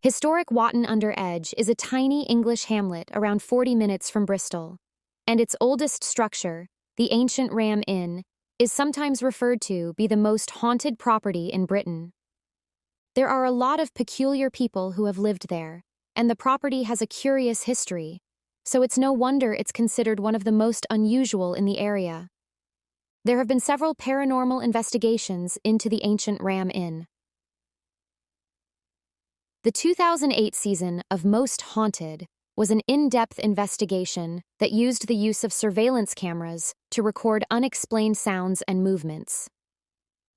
Historic Watton-under-Edge is a tiny English hamlet around 40 minutes from Bristol, and its oldest structure, the ancient Ram Inn, is sometimes referred to be the most haunted property in Britain. There are a lot of peculiar people who have lived there, and the property has a curious history, so it's no wonder it's considered one of the most unusual in the area. There have been several paranormal investigations into the ancient Ram Inn. The 2008 season of Most Haunted was an in-depth investigation that used the use of surveillance cameras to record unexplained sounds and movements.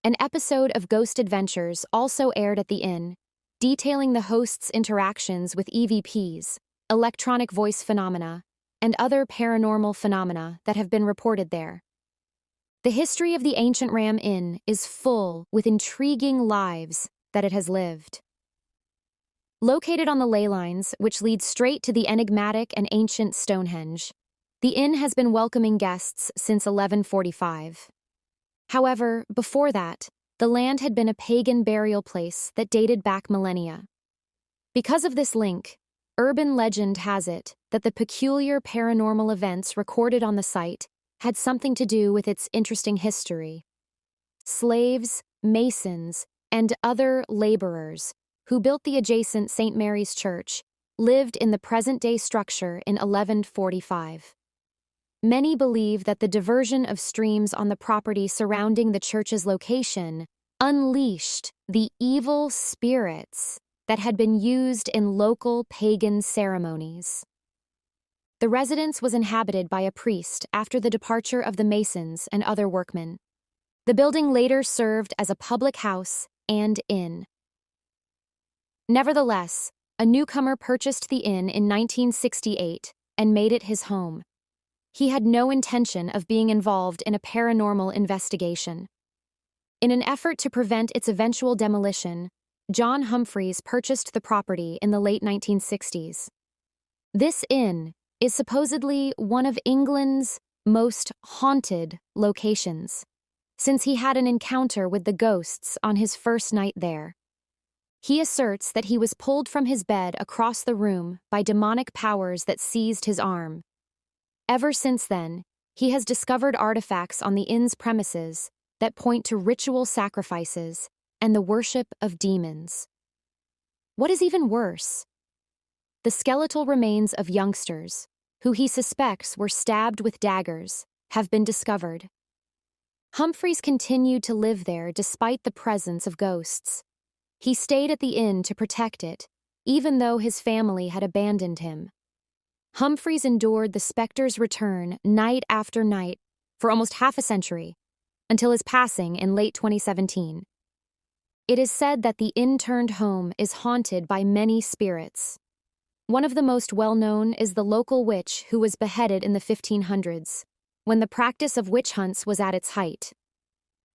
An episode of Ghost Adventures also aired at the inn, detailing the host's interactions with EVPs, electronic voice phenomena, and other paranormal phenomena that have been reported there. The history of the ancient Ram Inn is full with intriguing lives that it has lived. Located on the ley lines, which lead straight to the enigmatic and ancient Stonehenge, the inn has been welcoming guests since 1145. However, before that, the land had been a pagan burial place that dated back millennia. Because of this link, urban legend has it that the peculiar paranormal events recorded on the site had something to do with its interesting history. Slaves, masons, and other laborers who built the adjacent St. Mary's Church lived in the present-day structure in 1145. Many believe that the diversion of streams on the property surrounding the church's location unleashed the evil spirits that had been used in local pagan ceremonies. The residence was inhabited by a priest after the departure of the masons and other workmen. The building later served as a public house and inn. Nevertheless, a newcomer purchased the inn in 1968 and made it his home. He had no intention of being involved in a paranormal investigation. In an effort to prevent its eventual demolition, John Humphreys purchased the property in the late 1960s. This inn is supposedly one of England's most haunted locations, since he had an encounter with the ghosts on his first night there. He asserts that he was pulled from his bed across the room by demonic powers that seized his arm. Ever since then, he has discovered artifacts on the inn's premises that point to ritual sacrifices and the worship of demons. What is even worse? The skeletal remains of youngsters, who he suspects were stabbed with daggers, have been discovered. Humphreys continued to live there despite the presence of ghosts. He stayed at the inn to protect it, even though his family had abandoned him. Humphreys endured the specter's return night after night for almost half a century, until his passing in late 2017. It is said that the inn-turned home is haunted by many spirits. One of the most well-known is the local witch who was beheaded in the 1500s, when the practice of witch hunts was at its height.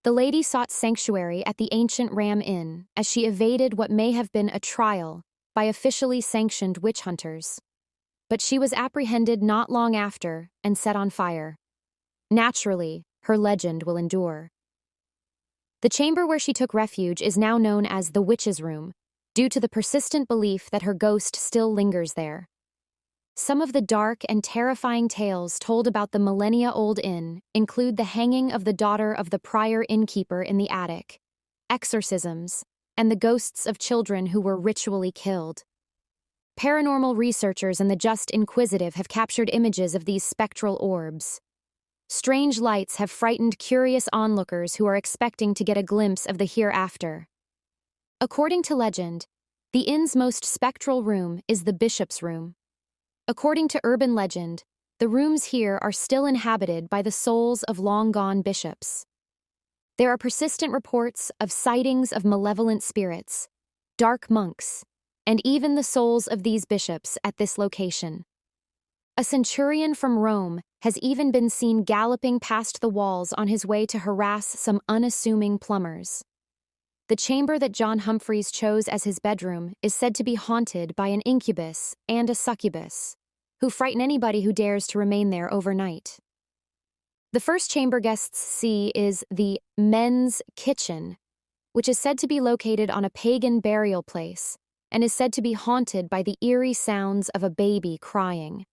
The lady sought sanctuary at the ancient Ram Inn as she evaded what may have been a trial by officially sanctioned witch hunters. But she was apprehended not long after and set on fire. Naturally, her legend will endure. The chamber where she took refuge is now known as the Witch's Room, due to the persistent belief that her ghost still lingers there. Some of the dark and terrifying tales told about the millennia-old inn include the hanging of the daughter of the prior innkeeper in the attic, exorcisms, and the ghosts of children who were ritually killed. Paranormal researchers and the just inquisitive have captured images of these spectral orbs. Strange lights have frightened curious onlookers who are expecting to get a glimpse of the hereafter. According to legend, the inn's most spectral room is the bishop's room. According to urban legend, the rooms here are still inhabited by the souls of long-gone bishops. There are persistent reports of sightings of malevolent spirits, dark monks, and even the souls of these bishops at this location. A centurion from Rome has even been seen galloping past the walls on his way to harass some unassuming plumbers. The chamber that John Humphreys chose as his bedroom is said to be haunted by an incubus and a succubus, who frighten anybody who dares to remain there overnight. The first chamber guests see is the men's kitchen, which is said to be located on a pagan burial place and is said to be haunted by the eerie sounds of a baby crying.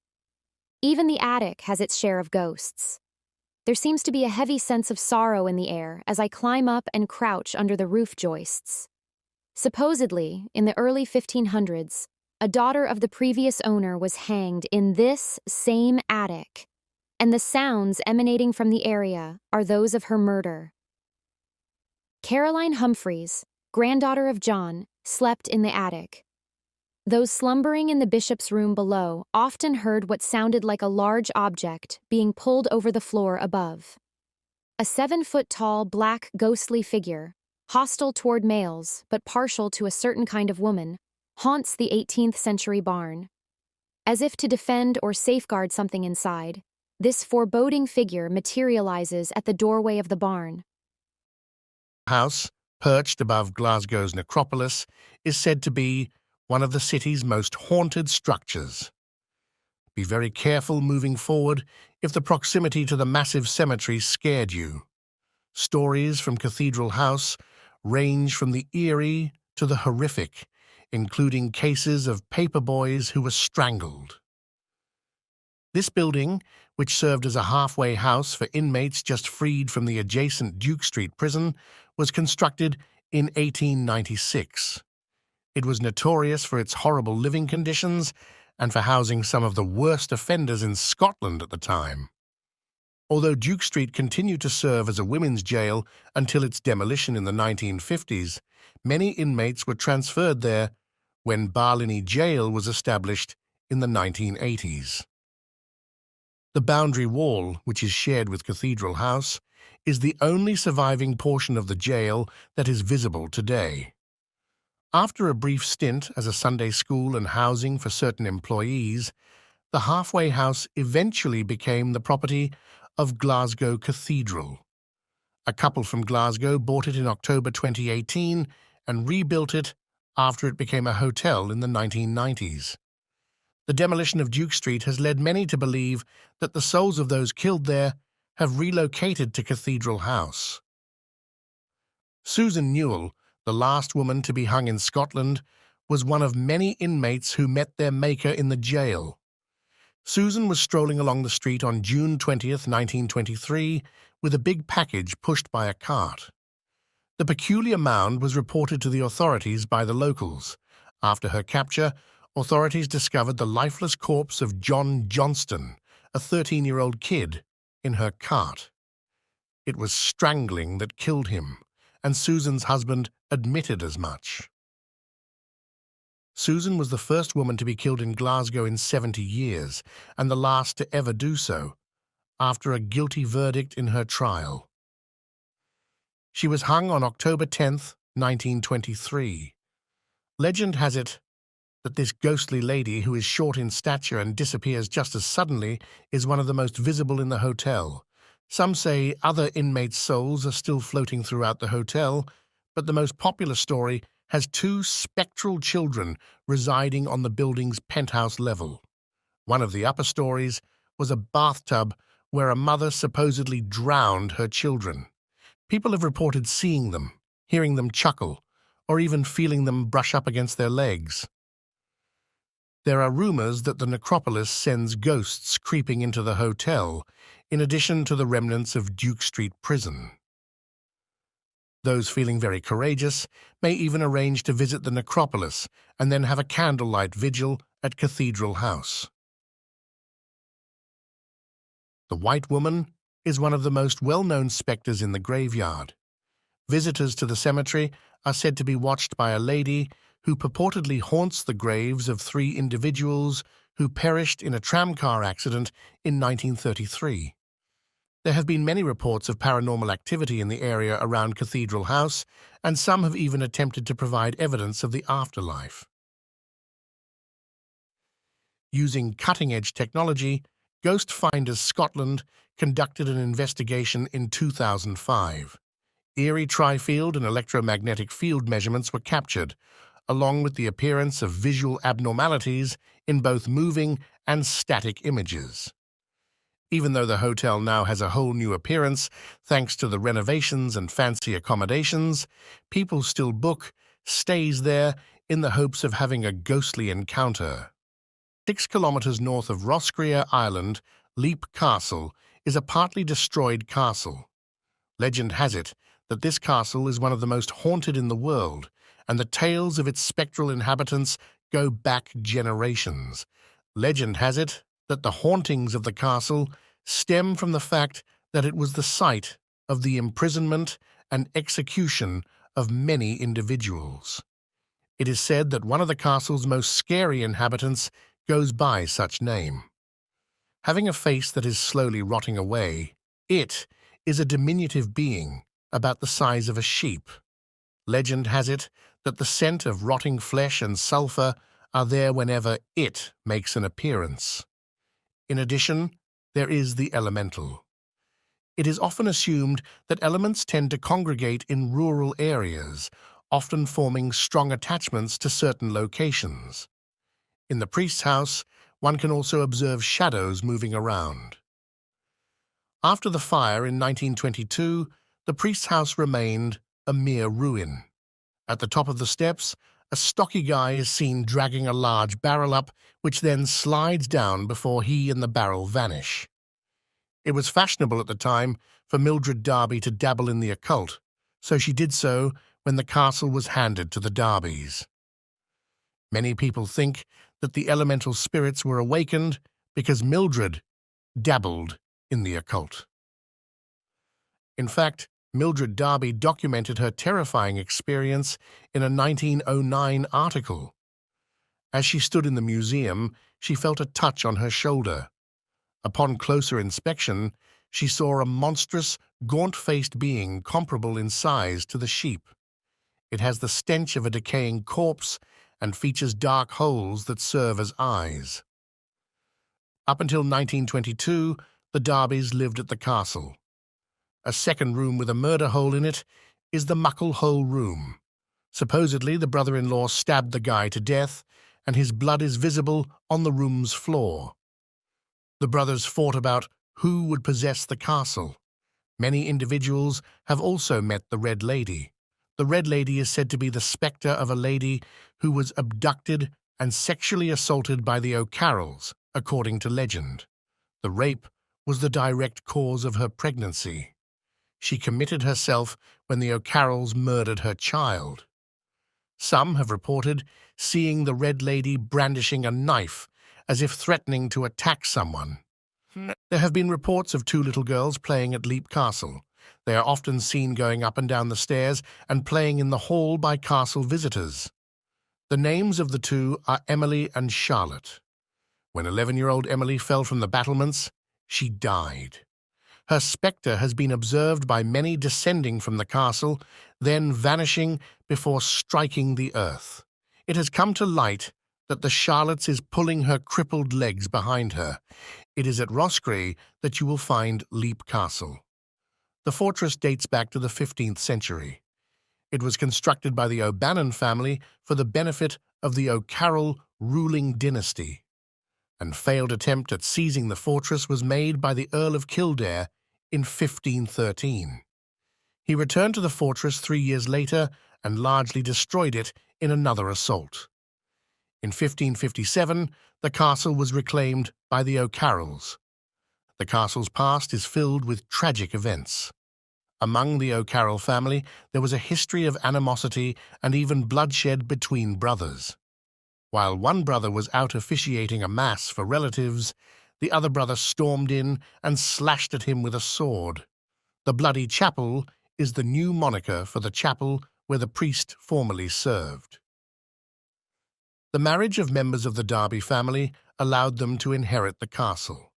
Even the attic has its share of ghosts. There seems to be a heavy sense of sorrow in the air as I climb up and crouch under the roof joists. Supposedly, in the early 1500s, a daughter of the previous owner was hanged in this same attic, and the sounds emanating from the area are those of her murder. Caroline Humphreys, granddaughter of John, slept in the attic. Those slumbering in the bishop's room below often heard what sounded like a large object being pulled over the floor above. A 7-foot-tall, black, ghostly figure, hostile toward males but partial to a certain kind of woman, haunts the 18th-century barn. As if to defend or safeguard something inside, this foreboding figure materializes at the doorway of the barn. House, perched above Glasgow's necropolis, is said to be one of the city's most haunted structures. Be very careful moving forward if the proximity to the massive cemetery scared you. Stories from Cathedral House range from the eerie to the horrific, including cases of paper boys who were strangled. This building, which served as a halfway house for inmates just freed from the adjacent Duke Street prison, was constructed in 1896. It was notorious for its horrible living conditions and for housing some of the worst offenders in Scotland at the time. Although Duke Street continued to serve as a women's jail until its demolition in the 1950s, many inmates were transferred there when Barlinnie Jail was established in the 1980s. The boundary wall, which is shared with Cathedral House, is the only surviving portion of the jail that is visible today. After a brief stint as a Sunday school and housing for certain employees, the halfway house eventually became the property of Glasgow Cathedral. A couple from Glasgow bought it in October 2018 and rebuilt it after it became a hotel in the 1990s. The demolition of Duke Street has led many to believe that the souls of those killed there have relocated to Cathedral House. Susan Newell, the last woman to be hung in Scotland, was one of many inmates who met their maker in the jail. Susan was strolling along the street on June 20th, 1923, with a big package pushed by a cart. The peculiar mound was reported to the authorities by the locals. After her capture, authorities discovered the lifeless corpse of John Johnston, a 13-year-old kid, in her cart. It was strangling that killed him, and Susan's husband admitted as much. Susan was the first woman to be killed in Glasgow in 70 years, and the last to ever do so, after a guilty verdict in her trial. She was hung on October 10th, 1923. Legend has it that this ghostly lady, who is short in stature and disappears just as suddenly, is one of the most visible in the hotel. Some say other inmates' souls are still floating throughout the hotel, but the most popular story has 2 spectral children residing on the building's penthouse level. One of the upper stories was a bathtub where a mother supposedly drowned her children. People have reported seeing them, hearing them chuckle, or even feeling them brush up against their legs. There are rumors that the necropolis sends ghosts creeping into the hotel, in addition to the remnants of Duke Street prison. Those feeling very courageous may even arrange to visit the necropolis and then have a candlelight vigil at Cathedral House. The White Woman is one of the most well-known spectres in the graveyard. Visitors to the cemetery are said to be watched by a lady who purportedly haunts the graves of 3 individuals who perished in a tramcar accident in 1933. There have been many reports of paranormal activity in the area around Cathedral House, and some have even attempted to provide evidence of the afterlife. Using cutting-edge technology, Ghost Finders Scotland conducted an investigation in 2005. Eerie tri-field and electromagnetic field measurements were captured, along with the appearance of visual abnormalities in both moving and static images. Even though the hotel now has a whole new appearance thanks to the renovations and fancy accommodations, people still book stays there in the hopes of having a ghostly encounter. 6 kilometers north of Roscrea Island, Leap Castle is a partly destroyed castle. Legend has it that this castle is one of the most haunted in the world, and the tales of its spectral inhabitants go back generations. Legend has it that the hauntings of the castle stem from the fact that it was the site of the imprisonment and execution of many individuals. It is said that one of the castle's most scary inhabitants goes by such name. Having a face that is slowly rotting away, it is a diminutive being about the size of a sheep. Legend has it that the scent of rotting flesh and sulfur are there whenever it makes an appearance. In addition, there is the elemental. It is often assumed that elements tend to congregate in rural areas, often forming strong attachments to certain locations. In the priest's house, one can also observe shadows moving around. After the fire in 1922, the priest's house remained a mere ruin. At the top of the steps, a stocky guy is seen dragging a large barrel up, which then slides down before he and the barrel vanish. It was fashionable at the time for Mildred Darby to dabble in the occult, so she did so when the castle was handed to the Darbys. Many people think that the elemental spirits were awakened because Mildred dabbled in the occult. In fact, Mildred Darby documented her terrifying experience in a 1909 article. As she stood in the museum, she felt a touch on her shoulder. Upon closer inspection, she saw a monstrous, gaunt-faced being comparable in size to the sheep. It has the stench of a decaying corpse and features dark holes that serve as eyes. Up until 1922, the Darbys lived at the castle. A second room with a murder hole in it is the Muckle Hole Room. Supposedly, the brother-in-law stabbed the guy to death, and his blood is visible on the room's floor. The brothers fought about who would possess the castle. Many individuals have also met the Red Lady. The Red Lady is said to be the spectre of a lady who was abducted and sexually assaulted by the O'Carrolls, according to legend. The rape was the direct cause of her pregnancy. She committed herself when the O'Carrolls murdered her child. Some have reported seeing the Red Lady brandishing a knife as if threatening to attack someone. There have been reports of 2 little girls playing at Leap Castle. They are often seen going up and down the stairs and playing in the hall by castle visitors. The names of the 2 are Emily and Charlotte. When 11-year-old Emily fell from the battlements, she died. Her spectre has been observed by many descending from the castle, then vanishing before striking the earth. It has come to light that the Charlotte's is pulling her crippled legs behind her. It is at Roscrea that you will find Leap Castle. The fortress dates back to the 15th century. It was constructed by the O'Bannon family for the benefit of the O'Carroll ruling dynasty. An failed attempt at seizing the fortress was made by the Earl of Kildare in 1513. He returned to the fortress 3 years later and largely destroyed it in another assault. In 1557, the castle was reclaimed by the O'Carrolls. The castle's past is filled with tragic events. Among the O'Carroll family, there was a history of animosity and even bloodshed between brothers. While one brother was out officiating a mass for relatives, the other brother stormed in and slashed at him with a sword. The Bloody Chapel is the new moniker for the chapel where the priest formerly served. The marriage of members of the Darby family allowed them to inherit the castle.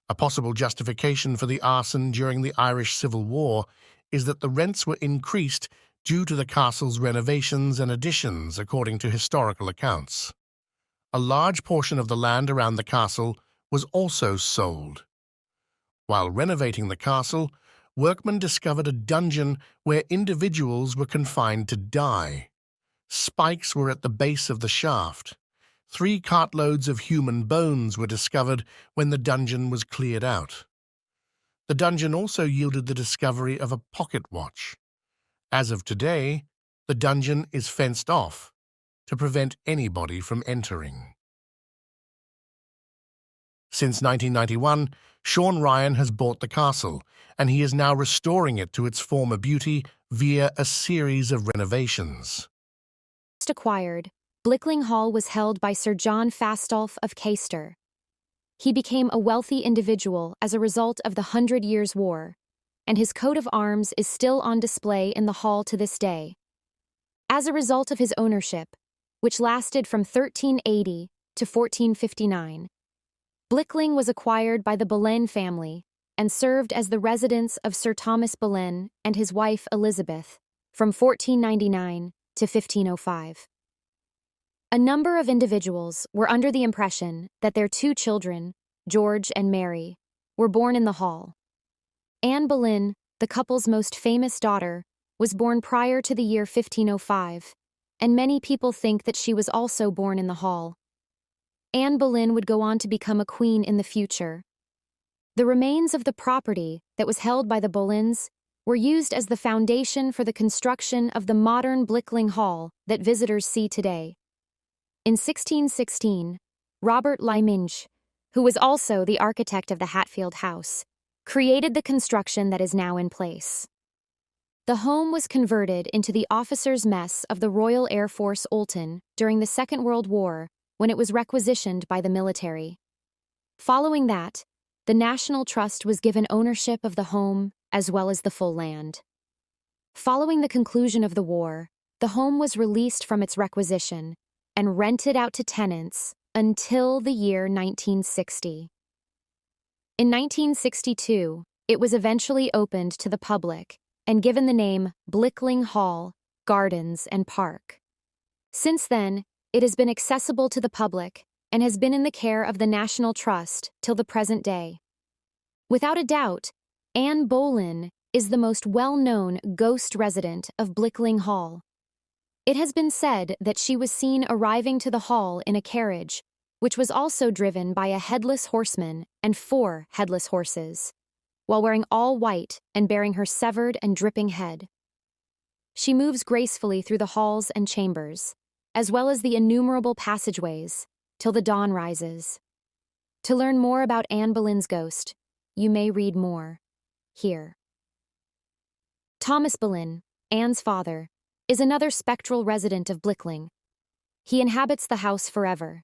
A possible justification for the arson during the Irish Civil War is that the rents were increased due to the castle's renovations and additions, according to historical accounts. A large portion of the land around the castle was also sold. While renovating the castle, workmen discovered a dungeon where individuals were confined to die. Spikes were at the base of the shaft. 3 cartloads of human bones were discovered when the dungeon was cleared out. The dungeon also yielded the discovery of a pocket watch. As of today, the dungeon is fenced off to prevent anybody from entering. Since 1991, Sean Ryan has bought the castle, and he is now restoring it to its former beauty via a series of renovations. Acquired, Blickling Hall was held by Sir John Fastolf of Caister. He became a wealthy individual as a result of the 100 Years' War, and his coat of arms is still on display in the hall to this day. As a result of his ownership, which lasted from 1380 to 1459, Blickling was acquired by the Boleyn family and served as the residence of Sir Thomas Boleyn and his wife Elizabeth from 1499 to 1505. A number of individuals were under the impression that their two children, George and Mary, were born in the hall. Anne Boleyn, the couple's most famous daughter, was born prior to the year 1505, and many people think that she was also born in the hall. Anne Boleyn would go on to become a queen in the future. The remains of the property that was held by the Boleyns were used as the foundation for the construction of the modern Blickling Hall that visitors see today. In 1616, Robert Lyminge, who was also the architect of the Hatfield House, created the construction that is now in place. The home was converted into the officers' mess of the Royal Air Force Olton during the Second World War when it was requisitioned by the military. Following that, the National Trust was given ownership of the home as well as the full land. Following the conclusion of the war, the home was released from its requisition and rented out to tenants until the year 1960. In 1962, it was eventually opened to the public and given the name Blickling Hall, Gardens and Park. Since then, it has been accessible to the public and has been in the care of the National Trust till the present day. Without a doubt, Anne Boleyn is the most well-known ghost resident of Blickling Hall. It has been said that she was seen arriving to the hall in a carriage, which was also driven by a headless horseman and 4 headless horses, while wearing all white and bearing her severed and dripping head. She moves gracefully through the halls and chambers, as well as the innumerable passageways, till the dawn rises. To learn more about Anne Boleyn's ghost, you may read more here. Thomas Boleyn, Anne's father, is another spectral resident of Blickling. He inhabits the house forever.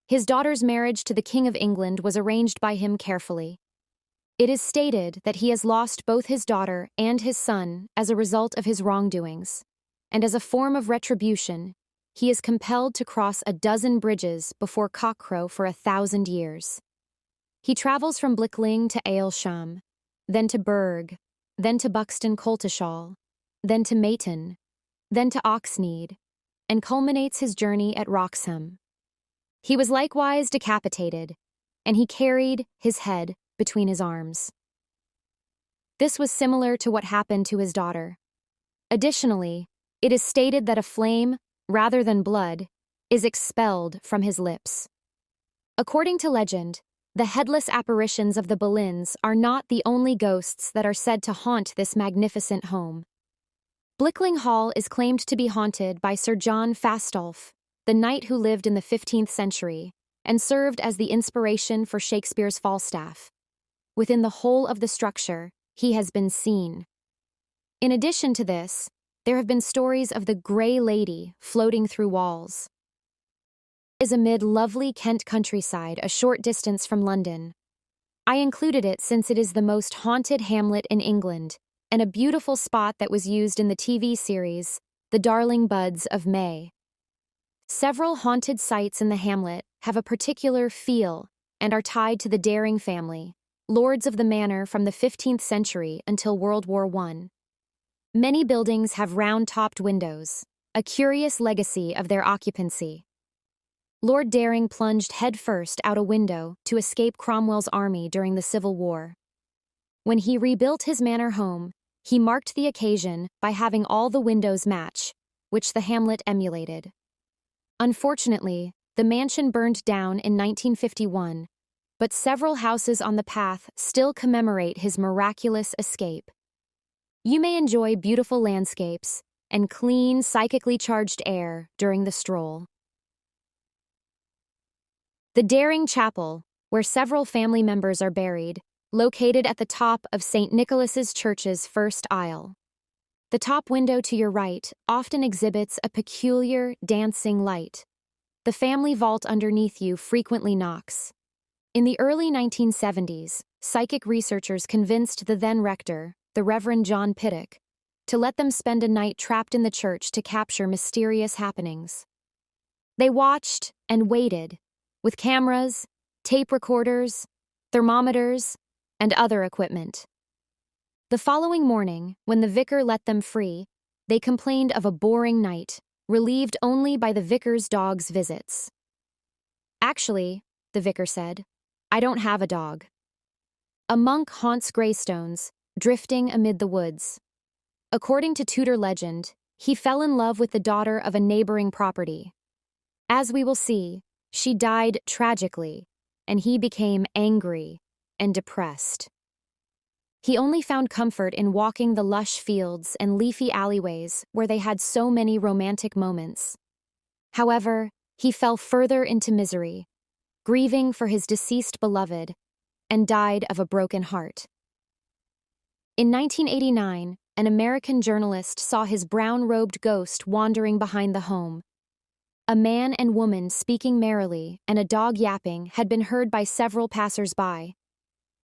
His daughter's marriage to the King of England was arranged by him carefully. It is stated that he has lost both his daughter and his son as a result of his wrongdoings, and as a form of retribution, he is compelled to cross 12 bridges before cockcrow for 1,000 years. He travels from Blickling to Aylsham, then to Berg, then to Buxton Coltishall, then to Mayton, then to Oxnead, and culminates his journey at Wroxham. He was likewise decapitated, and he carried his head between his arms. This was similar to what happened to his daughter. Additionally, it is stated that a flame, rather than blood, is expelled from his lips. According to legend, the headless apparitions of the Boleyns are not the only ghosts that are said to haunt this magnificent home. Blickling Hall is claimed to be haunted by Sir John Fastolf, the knight who lived in the 15th century and served as the inspiration for Shakespeare's Falstaff. Within the whole of the structure, he has been seen. In addition to this, there have been stories of the Grey Lady floating through walls. It is amid lovely Kent countryside a short distance from London. I included it since it is the most haunted hamlet in England and a beautiful spot that was used in the TV series, The Darling Buds of May. Several haunted sites in the hamlet have a particular feel and are tied to the Daring family, lords of the manor from the 15th century until World War I. Many buildings have round-topped windows, a curious legacy of their occupancy. Lord Daring plunged headfirst out a window to escape Cromwell's army during the Civil War. When he rebuilt his manor home, he marked the occasion by having all the windows match, which the hamlet emulated. Unfortunately, the mansion burned down in 1951, but several houses on the path still commemorate his miraculous escape. You may enjoy beautiful landscapes and clean, psychically charged air during the stroll. The Daring Chapel, where several family members are buried, located at the top of St. Nicholas's Church's first aisle. The top window to your right often exhibits a peculiar, dancing light. The family vault underneath you frequently knocks. In the early 1970s, psychic researchers convinced the then rector, the Reverend John Pittock, to let them spend a night trapped in the church to capture mysterious happenings. They watched and waited, with cameras, tape recorders, thermometers, and other equipment. The following morning, when the vicar let them free, they complained of a boring night, relieved only by the vicar's dog's visits. "Actually," the vicar said, "I don't have a dog." A monk haunts gravestones, drifting amid the woods. According to Tudor legend, he fell in love with the daughter of a neighboring property. As we will see, she died tragically, and he became angry and depressed. He only found comfort in walking the lush fields and leafy alleyways where they had so many romantic moments. However, he fell further into misery, grieving for his deceased beloved, and died of a broken heart. In 1989, an American journalist saw his brown-robed ghost wandering behind the home. A man and woman speaking merrily and a dog yapping had been heard by several passers-by.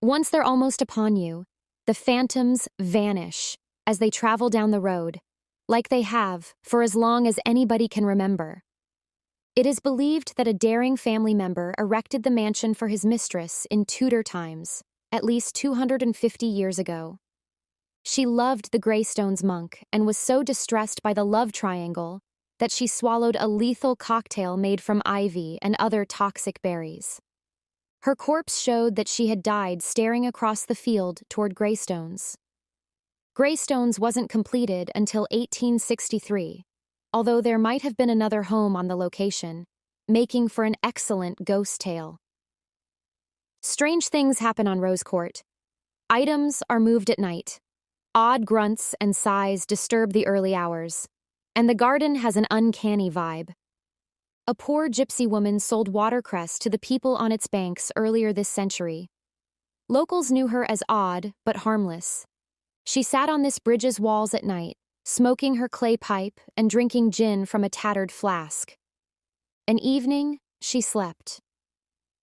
Once they're almost upon you, the phantoms vanish as they travel down the road, like they have for as long as anybody can remember. It is believed that a daring family member erected the mansion for his mistress in Tudor times, at least 250 years ago. She loved the Greystones monk and was so distressed by the love triangle that she swallowed a lethal cocktail made from ivy and other toxic berries. Her corpse showed that she had died staring across the field toward Greystones. Greystones wasn't completed until 1863, although there might have been another home on the location, making for an excellent ghost tale. Strange things happen on Rose Court. Items are moved at night. Odd grunts and sighs disturb the early hours, and the garden has an uncanny vibe. A poor gypsy woman sold watercress to the people on its banks earlier this century. Locals knew her as odd but harmless. She sat on this bridge's walls at night, smoking her clay pipe and drinking gin from a tattered flask. An evening, she slept.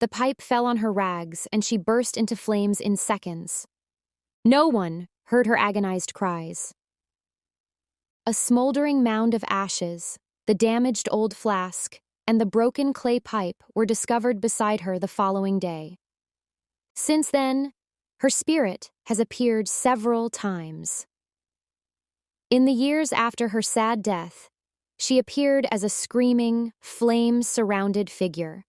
The pipe fell on her rags and she burst into flames in seconds. No one heard her agonized cries. A smoldering mound of ashes, the damaged old flask, and the broken clay pipe were discovered beside her the following day. Since then, her spirit has appeared several times. In the years after her sad death, she appeared as a screaming, flame-surrounded figure.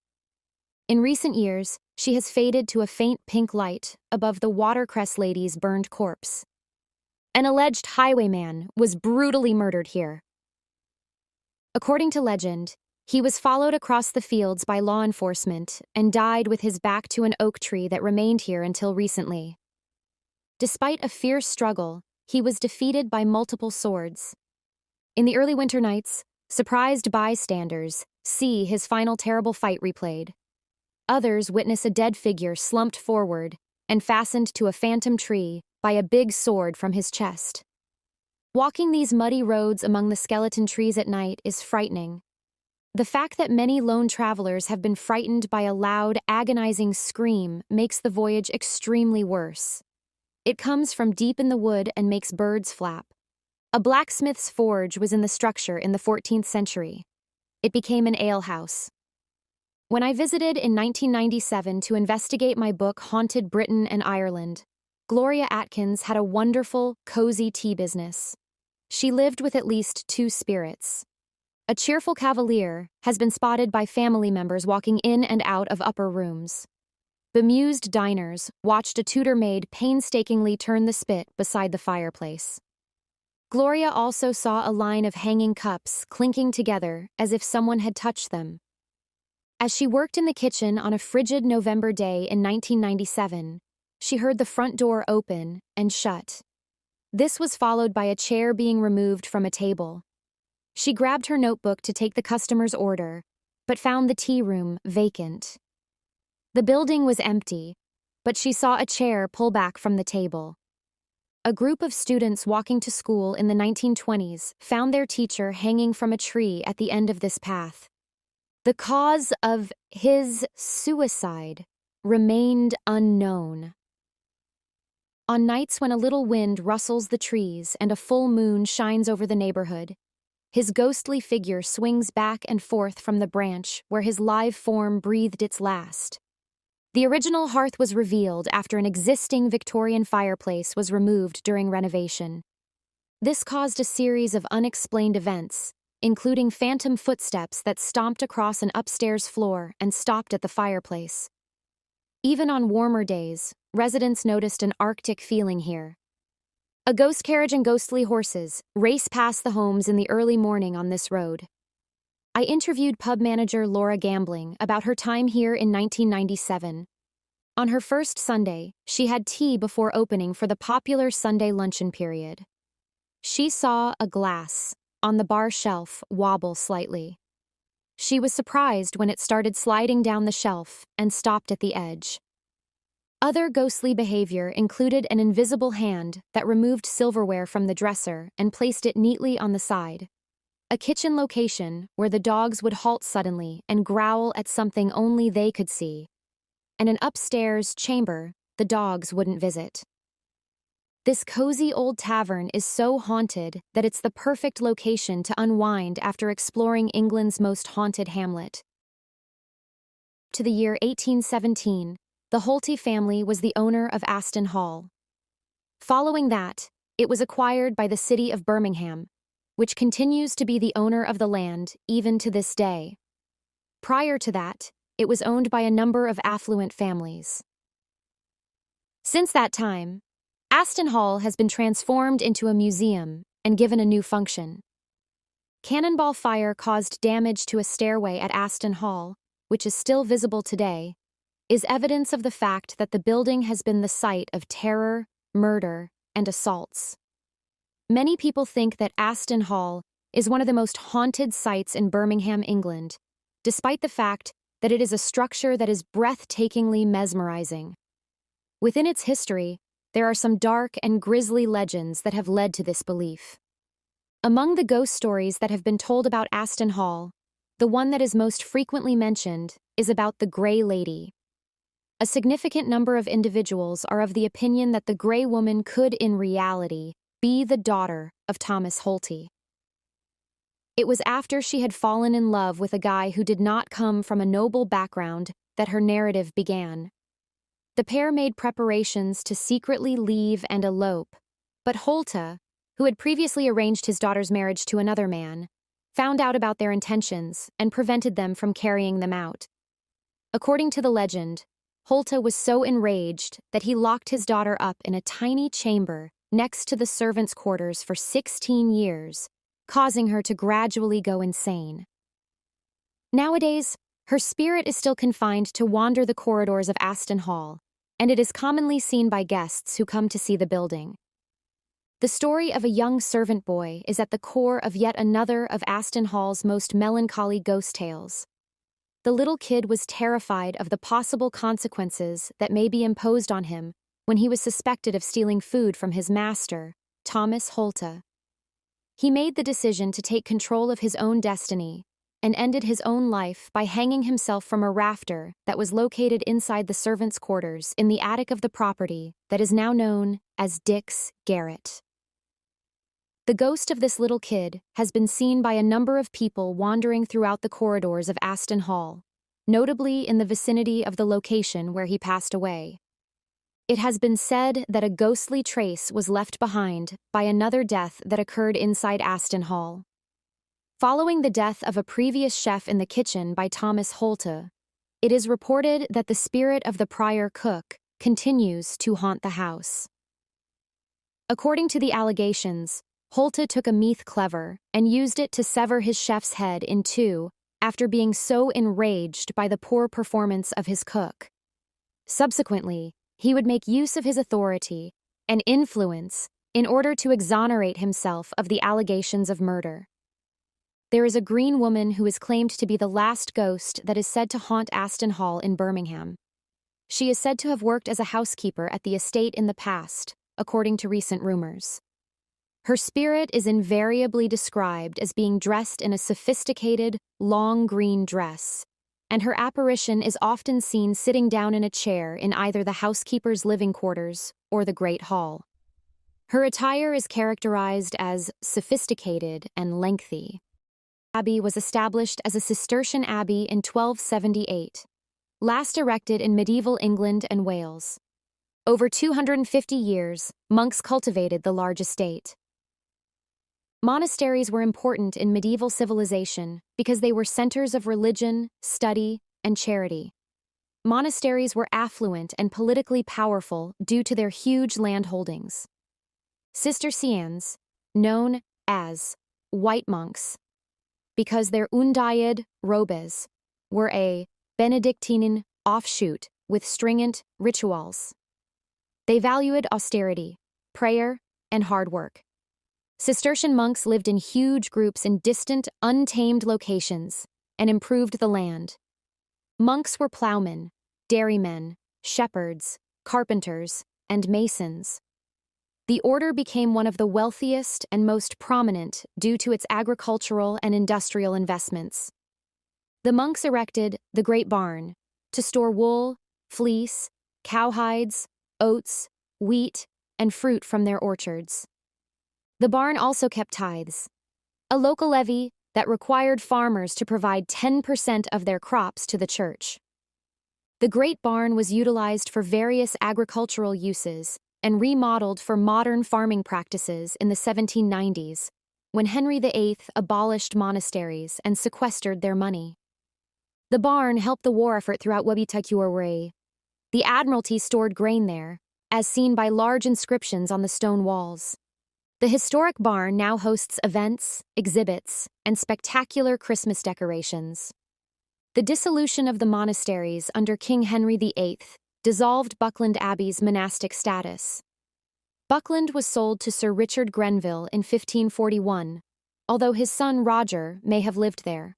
In recent years, she has faded to a faint pink light above the watercress lady's burned corpse. An alleged highwayman was brutally murdered here. According to legend, he was followed across the fields by law enforcement and died with his back to an oak tree that remained here until recently. Despite a fierce struggle, he was defeated by multiple swords. In the early winter nights, surprised bystanders see his final terrible fight replayed. Others witness a dead figure slumped forward and fastened to a phantom tree by a big sword from his chest. Walking these muddy roads among the skeleton trees at night is frightening. The fact that many lone travelers have been frightened by a loud, agonizing scream makes the voyage extremely worse. It comes from deep in the wood and makes birds flap. A blacksmith's forge was in the structure in the 14th century. It became an alehouse. When I visited in 1997 to investigate my book Haunted Britain and Ireland, Gloria Atkins had a wonderful, cozy tea business. She lived with at least 2 spirits. A cheerful cavalier has been spotted by family members walking in and out of upper rooms. Bemused diners watched a Tudor maid painstakingly turn the spit beside the fireplace. Gloria also saw a line of hanging cups clinking together as if someone had touched them. As she worked in the kitchen on a frigid November day in 1997, she heard the front door open and shut. This was followed by a chair being removed from a table. She grabbed her notebook to take the customer's order, but found the tea room vacant. The building was empty, but she saw a chair pull back from the table. A group of students walking to school in the 1920s found their teacher hanging from a tree at the end of this path. The cause of his suicide remained unknown. On nights when a little wind rustles the trees and a full moon shines over the neighborhood, his ghostly figure swings back and forth from the branch where his live form breathed its last. The original hearth was revealed after an existing Victorian fireplace was removed during renovation. This caused a series of unexplained events, including phantom footsteps that stomped across an upstairs floor and stopped at the fireplace. Even on warmer days, residents noticed an Arctic feeling here. A ghost carriage and ghostly horses race past the homes in the early morning on this road. I interviewed pub manager Laura Gambling about her time here in 1997. On her first Sunday, she had tea before opening for the popular Sunday luncheon period. She saw a glass on the bar shelf wobble slightly. She was surprised when it started sliding down the shelf and stopped at the edge. Other ghostly behavior included an invisible hand that removed silverware from the dresser and placed it neatly on the side. A kitchen location where the dogs would halt suddenly and growl at something only they could see. And an upstairs chamber the dogs wouldn't visit. This cozy old tavern is so haunted that it's the perfect location to unwind after exploring England's most haunted hamlet. To the year 1817, the Holty family was the owner of Aston Hall. Following that, it was acquired by the city of Birmingham, which continues to be the owner of the land even to this day. Prior to that, it was owned by a number of affluent families. Since that time, Aston Hall has been transformed into a museum and given a new function. Cannonball fire caused damage to a stairway at Aston Hall, which is still visible today, is evidence of the fact that the building has been the site of terror, murder, and assaults. Many people think that Aston Hall is one of the most haunted sites in Birmingham, England, despite the fact that it is a structure that is breathtakingly mesmerizing. Within its history, there are some dark and grisly legends that have led to this belief. Among the ghost stories that have been told about Aston Hall, the one that is most frequently mentioned is about the Grey Lady. A significant number of individuals are of the opinion that the Grey Woman could, in reality, be the daughter of Thomas Holty. It was after she had fallen in love with a guy who did not come from a noble background that her narrative began. The pair made preparations to secretly leave and elope, but Holta, who had previously arranged his daughter's marriage to another man, found out about their intentions and prevented them from carrying them out. According to the legend, Holta was so enraged that he locked his daughter up in a tiny chamber next to the servants' quarters for 16 years, causing her to gradually go insane. Nowadays, her spirit is still confined to wander the corridors of Aston Hall, and it is commonly seen by guests who come to see the building. The story of a young servant boy is at the core of yet another of Aston Hall's most melancholy ghost tales. The little kid was terrified of the possible consequences that may be imposed on him when he was suspected of stealing food from his master, Thomas Holta. He made the decision to take control of his own destiny and ended his own life by hanging himself from a rafter that was located inside the servants' quarters in the attic of the property that is now known as Dick's Garret. The ghost of this little kid has been seen by a number of people wandering throughout the corridors of Aston Hall, notably in the vicinity of the location where he passed away. It has been said that a ghostly trace was left behind by another death that occurred inside Aston Hall. Following the death of a previous chef in the kitchen by Thomas Holta, it is reported that the spirit of the prior cook continues to haunt the house. According to the allegations, Holta took a meath cleaver and used it to sever his chef's head in two after being so enraged by the poor performance of his cook. Subsequently, he would make use of his authority and influence in order to exonerate himself of the allegations of murder. There is a green woman who is claimed to be the last ghost that is said to haunt Aston Hall in Birmingham. She is said to have worked as a housekeeper at the estate in the past, according to recent rumors. Her spirit is invariably described as being dressed in a sophisticated, long green dress, and her apparition is often seen sitting down in a chair in either the housekeeper's living quarters or the Great Hall. Her attire is characterized as sophisticated and lengthy. Abbey was established as a Cistercian abbey in 1278, last erected in medieval England and Wales. Over 250 years, monks cultivated the large estate. Monasteries were important in medieval civilization because they were centers of religion, study, and charity. Monasteries were affluent and politically powerful due to their huge land holdings. Cistercians, known as white monks, because their Untitled robes were a Benedictine offshoot with stringent rituals. They valued austerity, prayer, and hard work. Cistercian monks lived in huge groups in distant, untamed locations and improved the land. Monks were plowmen, dairymen, shepherds, carpenters, and masons. The order became one of the wealthiest and most prominent due to its agricultural and industrial investments. The monks erected the Great Barn to store wool, fleece, cowhides, oats, wheat, and fruit from their orchards. The barn also kept tithes, a local levy that required farmers to provide 10% of their crops to the church. The Great Barn was utilized for various agricultural uses and remodeled for modern farming practices in the 1790s, when Henry VIII abolished monasteries and sequestered their money. The barn helped the war effort throughout Wabitakuaray. The Admiralty stored grain there, as seen by large inscriptions on the stone walls. The historic barn now hosts events, exhibits, and spectacular Christmas decorations. The dissolution of the monasteries under King Henry VIII dissolved Buckland Abbey's monastic status. Buckland was sold to Sir Richard Grenville in 1541, although his son Roger may have lived there.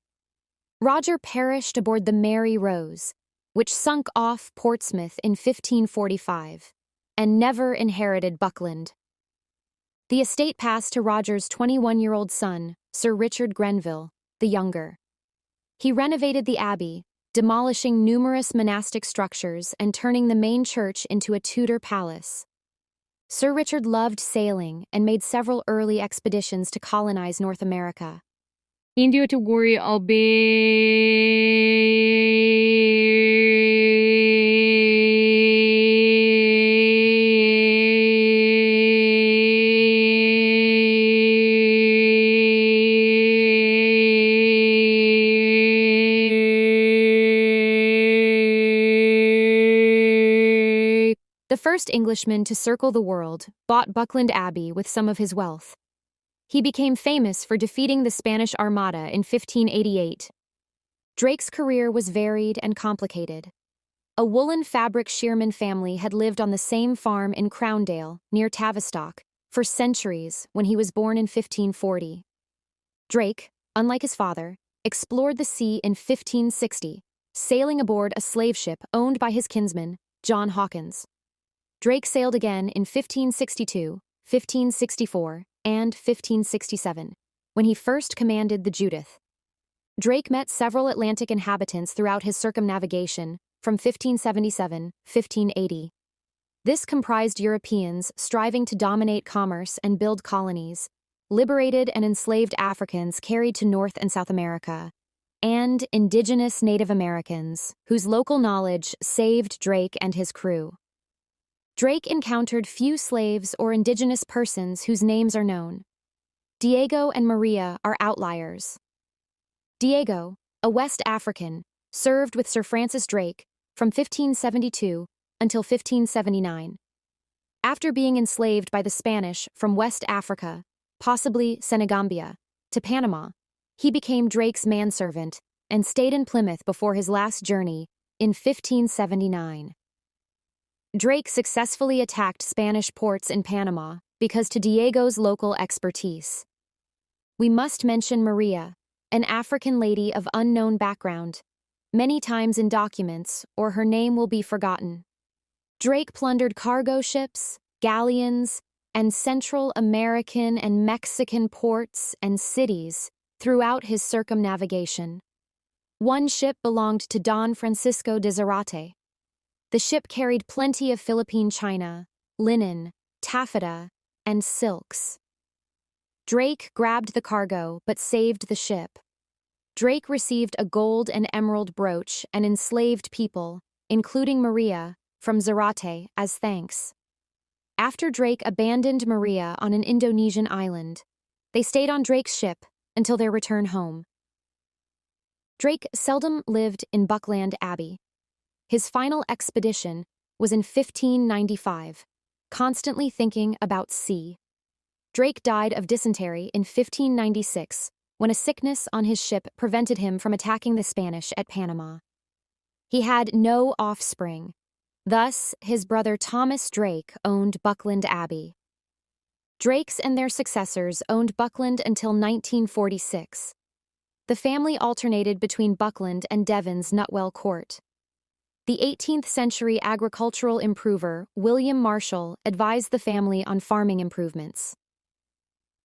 Roger perished aboard the Mary Rose, which sunk off Portsmouth in 1545, and never inherited Buckland. The estate passed to Roger's 21-year-old son, Sir Richard Grenville, the younger. He renovated the abbey, demolishing numerous monastic structures and turning the main church into a Tudor palace. Sir Richard loved sailing and made several early expeditions to colonize North America. Hindi to worry, I'll be The first Englishman to circle the world bought Buckland Abbey with some of his wealth. He became famous for defeating the Spanish Armada in 1588. Drake's career was varied and complicated. A woolen fabric shearman family had lived on the same farm in Crowndale, near Tavistock, for centuries when he was born in 1540. Drake, unlike his father, explored the sea in 1560, sailing aboard a slave ship owned by his kinsman, John Hawkins. Drake sailed again in 1562, 1564, and 1567, when he first commanded the Judith. Drake met several Atlantic inhabitants throughout his circumnavigation from 1577-1580. This comprised Europeans striving to dominate commerce and build colonies, liberated and enslaved Africans carried to North and South America, and indigenous Native Americans, whose local knowledge saved Drake and his crew. Drake encountered few slaves or indigenous persons whose names are known. Diego and Maria are outliers. Diego, a West African, served with Sir Francis Drake from 1572 until 1579. After being enslaved by the Spanish from West Africa, possibly Senegambia, to Panama, he became Drake's manservant and stayed in Plymouth before his last journey in 1579. Drake successfully attacked Spanish ports in Panama, because to Diego's local expertise. We must mention Maria, an African lady of unknown background, many times in documents, or her name will be forgotten. Drake plundered cargo ships, galleons, and Central American and Mexican ports and cities throughout his circumnavigation. One ship belonged to Don Francisco de Zarate. The ship carried plenty of Philippine china, linen, taffeta, and silks. Drake grabbed the cargo but saved the ship. Drake received a gold and emerald brooch and enslaved people, including Maria, from Zarate as thanks. After Drake abandoned Maria on an Indonesian island, they stayed on Drake's ship until their return home. Drake seldom lived in Buckland Abbey. His final expedition was in 1595, constantly thinking about sea. Drake died of dysentery in 1596, when a sickness on his ship prevented him from attacking the Spanish at Panama. He had no offspring. Thus, his brother Thomas Drake owned Buckland Abbey. Drakes and their successors owned Buckland until 1946. The family alternated between Buckland and Devon's Nutwell Court. The 18th century agricultural improver William Marshall advised the family on farming improvements.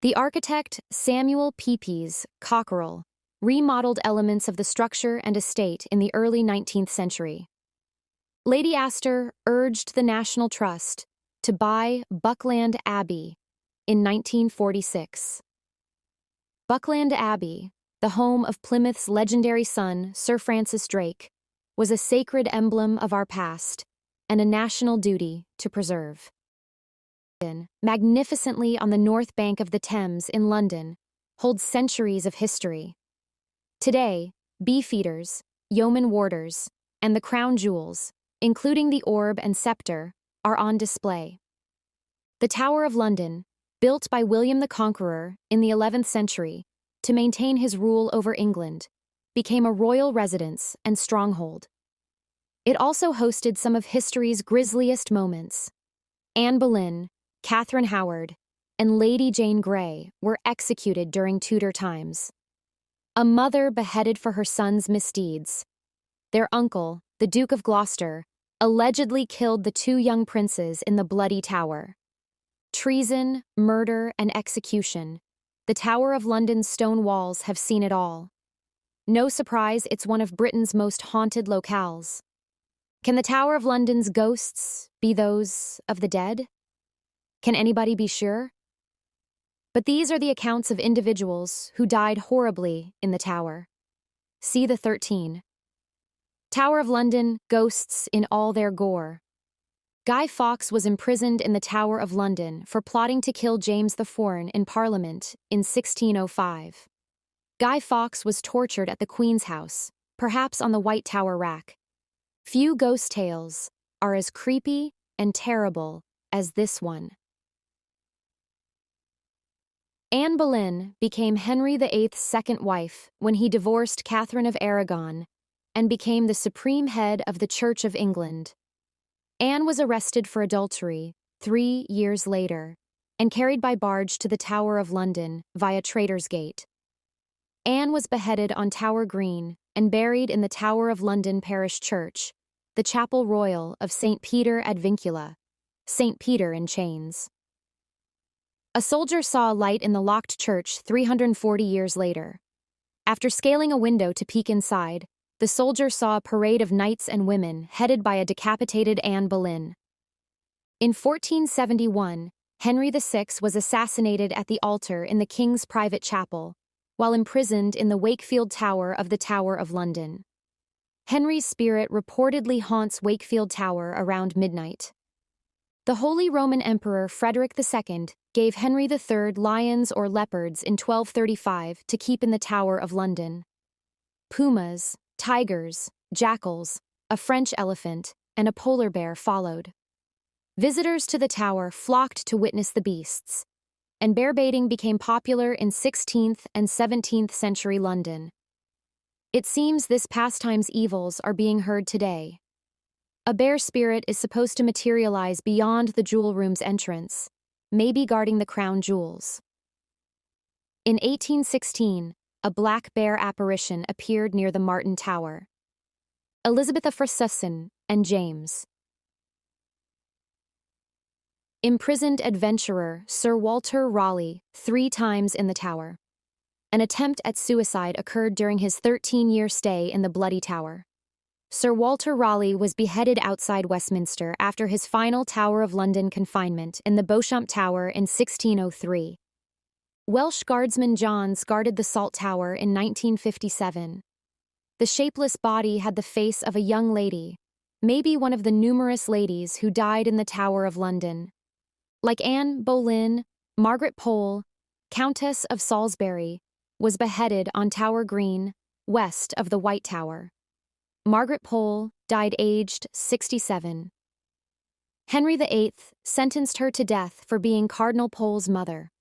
The architect Samuel Pepys Cockerell remodeled elements of the structure and estate in the early 19th century. Lady Astor urged the National Trust to buy Buckland Abbey in 1946. Buckland Abbey, the home of Plymouth's legendary son, Sir Francis Drake, was a sacred emblem of our past and a national duty to preserve. Magnificently on the north bank of the Thames in London, holds centuries of history. Today, beefeaters, yeoman warders, and the crown jewels, including the orb and scepter, are on display. The Tower of London, built by William the Conqueror in the 11th century to maintain his rule over England, became a royal residence and stronghold. It also hosted some of history's grisliest moments. Anne Boleyn, Catherine Howard, and Lady Jane Grey were executed during Tudor times. A mother beheaded for her son's misdeeds. Their uncle, the Duke of Gloucester, allegedly killed the two young princes in the Bloody Tower. Treason, murder, and execution. The Tower of London's stone walls have seen it all. No surprise it's one of Britain's most haunted locales. Can the Tower of London's ghosts be those of the dead? Can anybody be sure? But these are the accounts of individuals who died horribly in the tower. See the 13. Tower of London, ghosts in all their gore. Guy Fawkes was imprisoned in the Tower of London for plotting to kill James the Foreign in Parliament in 1605. Guy Fawkes was tortured at the Queen's House, perhaps on the White Tower rack. Few ghost tales are as creepy and terrible as this one. Anne Boleyn became Henry VIII's second wife when he divorced Catherine of Aragon and became the supreme head of the Church of England. Anne was arrested for adultery 3 years later and carried by barge to the Tower of London via Traitor's Gate. Anne was beheaded on Tower Green and buried in the Tower of London Parish Church, the Chapel Royal of St. Peter ad Vincula, St. Peter in chains. A soldier saw a light in the locked church 340 years later. After scaling a window to peek inside, the soldier saw a parade of knights and women headed by a decapitated Anne Boleyn. In 1471, Henry VI was assassinated at the altar in the king's private chapel, while imprisoned in the Wakefield Tower of the Tower of London. Henry's spirit reportedly haunts Wakefield Tower around midnight. The Holy Roman Emperor Frederick II gave Henry III lions or leopards in 1235 to keep in the Tower of London. Pumas, tigers, jackals, a French elephant, and a polar bear followed. Visitors to the tower flocked to witness the beasts, and bear baiting became popular in 16th and 17th century London. It seems this pastime's evils are being heard today. A bear spirit is supposed to materialize beyond the jewel room's entrance, maybe guarding the crown jewels. In 1816, a black bear apparition appeared near the Martin Tower. Elizabeth of Frisson and James. Imprisoned adventurer Sir Walter Raleigh 3 times in the Tower. An attempt at suicide occurred during his 13-year stay in the Bloody Tower. Sir Walter Raleigh was beheaded outside Westminster after his final Tower of London confinement in the Beauchamp Tower in 1603. Welsh Guardsman Johns guarded the Salt Tower in 1957. The shapeless body had the face of a young lady, maybe one of the numerous ladies who died in the Tower of London. Like Anne Boleyn, Margaret Pole, Countess of Salisbury, was beheaded on Tower Green, west of the White Tower. Margaret Pole died aged 67. Henry VIII sentenced her to death for being Cardinal Pole's mother.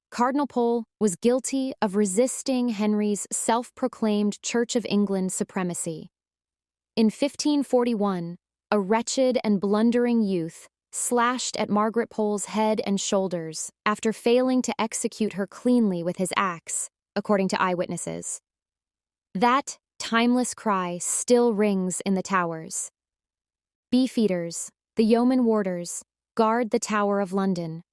Cardinal Pole was guilty of resisting Henry's self-proclaimed Church of England supremacy. In 1541, a wretched and blundering youth slashed at Margaret Pole's head and shoulders after failing to execute her cleanly with his axe, according to eyewitnesses. That timeless cry still rings in the towers. Beefeaters, the yeoman warders, guard the Tower of London.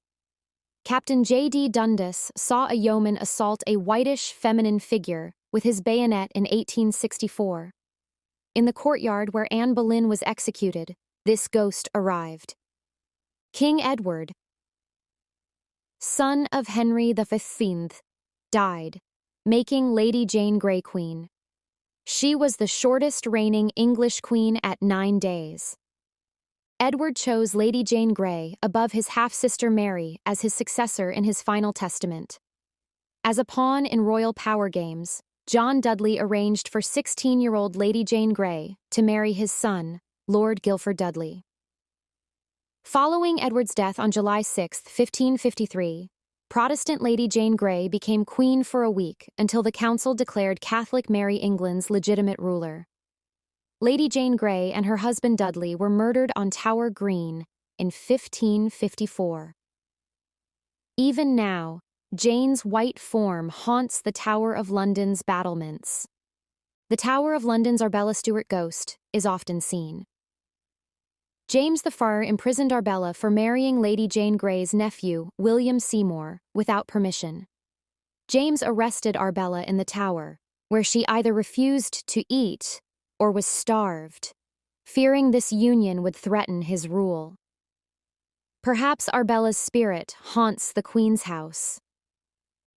Captain J.D. Dundas saw a yeoman assault a whitish feminine figure with his bayonet in 1864. In the courtyard where Anne Boleyn was executed, this ghost arrived. King Edward, son of Henry XV, died, making Lady Jane Grey queen. She was the shortest reigning English queen at 9 days. Edward chose Lady Jane Grey above his half-sister Mary as his successor in his final testament. As a pawn in royal power games, John Dudley arranged for 16-year-old Lady Jane Grey to marry his son, Lord Guilford Dudley. Following Edward's death on July 6, 1553, Protestant Lady Jane Grey became queen for a week until the council declared Catholic Mary England's legitimate ruler. Lady Jane Grey and her husband Dudley were murdered on Tower Green in 1554. Even now, Jane's white form haunts the Tower of London's battlements. The Tower of London's Arbella Stewart ghost is often seen. James the Friar imprisoned Arbella for marrying Lady Jane Grey's nephew, William Seymour, without permission. James arrested Arbella in the Tower, where she either refused to eat or was starved, fearing this union would threaten his rule. Perhaps Arbella's spirit haunts the Queen's house.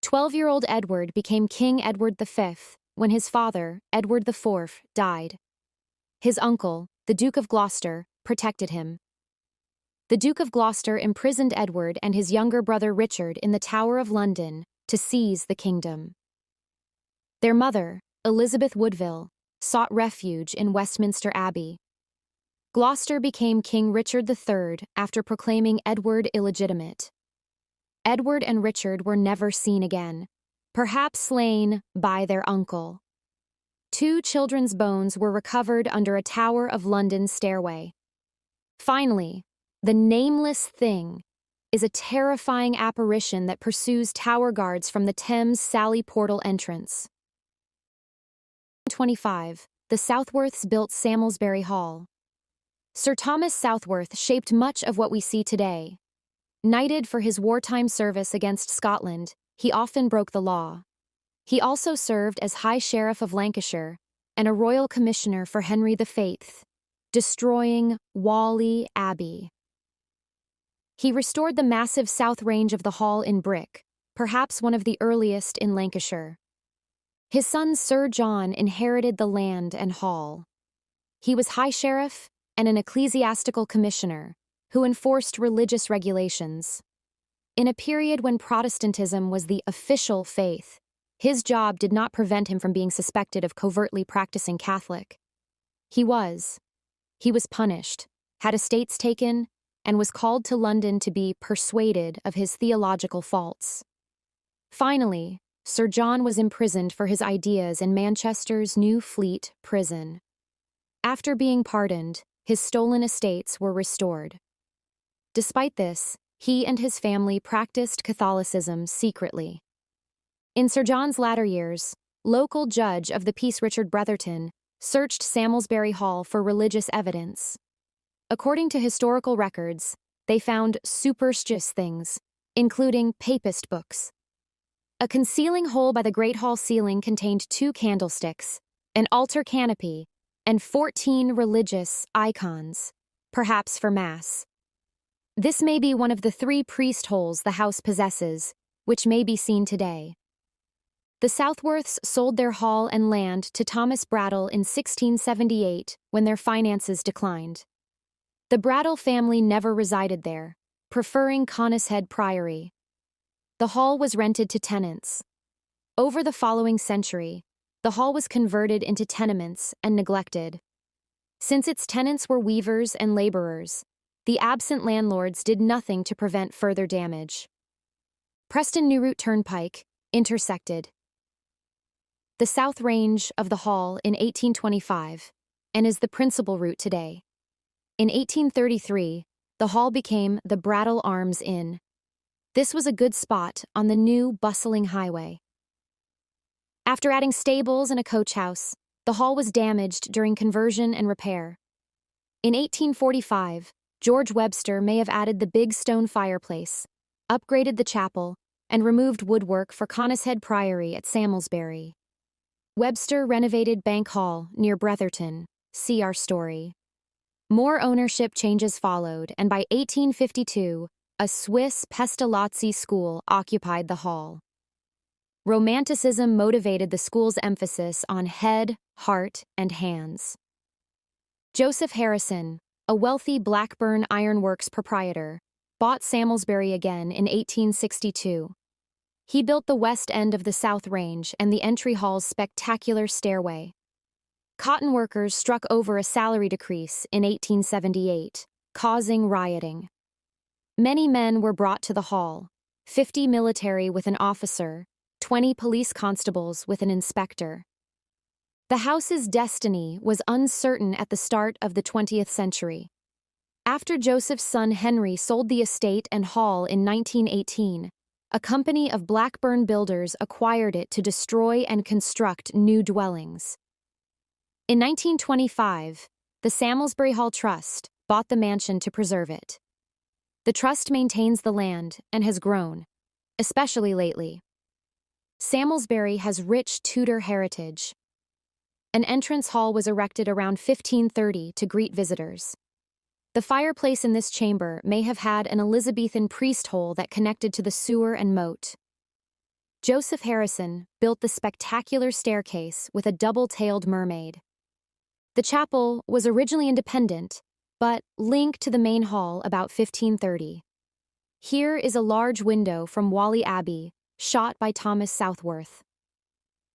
12-year-old Edward became King Edward V when his father, Edward IV, died. His uncle, the Duke of Gloucester, protected him. The Duke of Gloucester imprisoned Edward and his younger brother Richard in the Tower of London to seize the kingdom. Their mother, Elizabeth Woodville, sought refuge in Westminster Abbey. Gloucester became King Richard III after proclaiming Edward illegitimate. Edward and Richard were never seen again, perhaps slain by their uncle. 2 children's bones were recovered under a Tower of London stairway. Finally, the nameless thing is a terrifying apparition that pursues tower guards from the Thames Sally Portal entrance. 25. The Southworths built Samlesbury Hall. Sir Thomas Southworth shaped much of what we see today. Knighted for his wartime service against Scotland, he often broke the law. He also served as High Sheriff of Lancashire and a Royal Commissioner for Henry VIII, destroying Whalley Abbey. He restored the massive south range of the hall in brick, perhaps one of the earliest in Lancashire. His son Sir John inherited the land and hall. He was High Sheriff and an ecclesiastical commissioner who enforced religious regulations. In a period when Protestantism was the official faith, his job did not prevent him from being suspected of covertly practicing Catholic. He was punished, had estates taken, and was called to London to be persuaded of his theological faults. Finally, Sir John was imprisoned for his ideas in Manchester's New Fleet prison. After being pardoned, his stolen estates were restored. Despite this, he and his family practiced Catholicism secretly. In Sir John's latter years, local judge of the peace Richard Bretherton searched Samlesbury Hall for religious evidence. According to historical records, they found superstitious things, including papist books. A concealing hole by the Great Hall ceiling contained 2 candlesticks, an altar canopy, and 14 religious icons, perhaps for Mass. This may be one of the 3 priest holes the house possesses, which may be seen today. The Southworths sold their hall and land to Thomas Brattle in 1678 when their finances declined. The Brattle family never resided there, preferring Conishead Priory. The hall was rented to tenants. Over the following century, the hall was converted into tenements and neglected. Since its tenants were weavers and laborers, the absent landlords did nothing to prevent further damage. Preston New Route Turnpike intersected the south range of the hall in 1825 and is the principal route today. In 1833, the hall became the Brattle Arms Inn. This was a good spot on the new bustling highway. After adding stables and a coach house, the hall was damaged during conversion and repair. In 1845, George Webster may have added the big stone fireplace, upgraded the chapel, and removed woodwork for Conishead Priory at Samlesbury. Webster renovated Bank Hall near Bretherton. See our story. More ownership changes followed, and by 1852, a Swiss Pestalozzi school occupied the hall. Romanticism motivated the school's emphasis on head, heart, and hands. Joseph Harrison, a wealthy Blackburn Ironworks proprietor, bought Samlesbury again in 1862. He built the west end of the South Range and the entry hall's spectacular stairway. Cotton workers struck over a salary decrease in 1878, causing rioting. Many men were brought to the hall, 50 military with an officer, 20 police constables with an inspector. The house's destiny was uncertain at the start of the 20th century. After Joseph's son Henry sold the estate and hall in 1918, a company of Blackburn builders acquired it to destroy and construct new dwellings. In 1925, the Samlesbury Hall Trust bought the mansion to preserve it. The trust maintains the land and has grown, especially lately. Samlesbury has rich Tudor heritage. An entrance hall was erected around 1530 to greet visitors. The fireplace in this chamber may have had an Elizabethan priest hole that connected to the sewer and moat. Joseph Harrison built the spectacular staircase with a double-tailed mermaid. The chapel was originally independent, but linked to the main hall about 1530. Here is a large window from Whalley Abbey, shot by Thomas Southworth.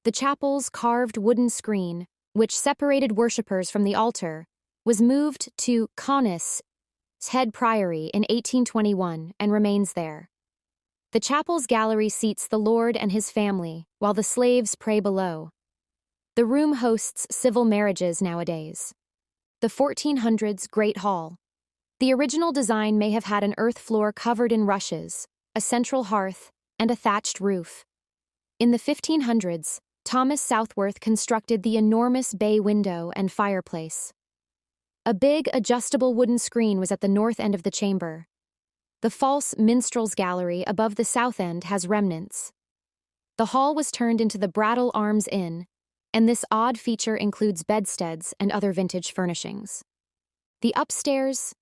The chapel's carved wooden screen, which separated worshippers from the altar, was moved to Conishead Priory in 1821 and remains there. The chapel's gallery seats the Lord and his family, while the slaves pray below. The room hosts civil marriages nowadays. The 1400s Great Hall. The original design may have had an earth floor covered in rushes, a central hearth, and a thatched roof. In the 1500s, Thomas Southworth constructed the enormous bay window and fireplace. A big, adjustable wooden screen was at the north end of the chamber. The false minstrel's gallery above the south end has remnants. The hall was turned into the Brattle Arms Inn, and this odd feature includes bedsteads and other vintage furnishings. The upstairs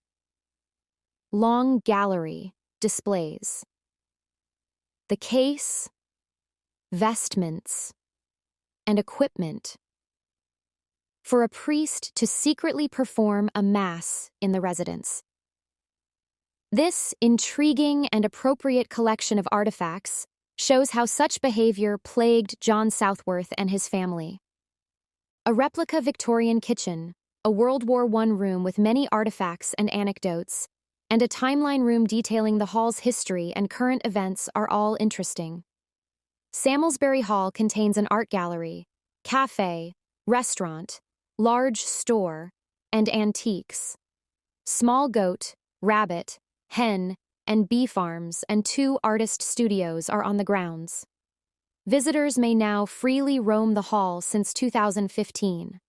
long gallery displays the case, vestments, and equipment for a priest to secretly perform a mass in the residence. This intriguing and appropriate collection of artifacts shows how such behavior plagued John Southworth and his family. A replica Victorian kitchen, a World War I room with many artifacts and anecdotes, and a timeline room detailing the hall's history and current events are all interesting. Samlesbury Hall contains an art gallery, cafe, restaurant, large store, and antiques. Small goat, rabbit, hen, and bee farms and 2 artist studios are on the grounds. Visitors may now freely roam the hall since 2015.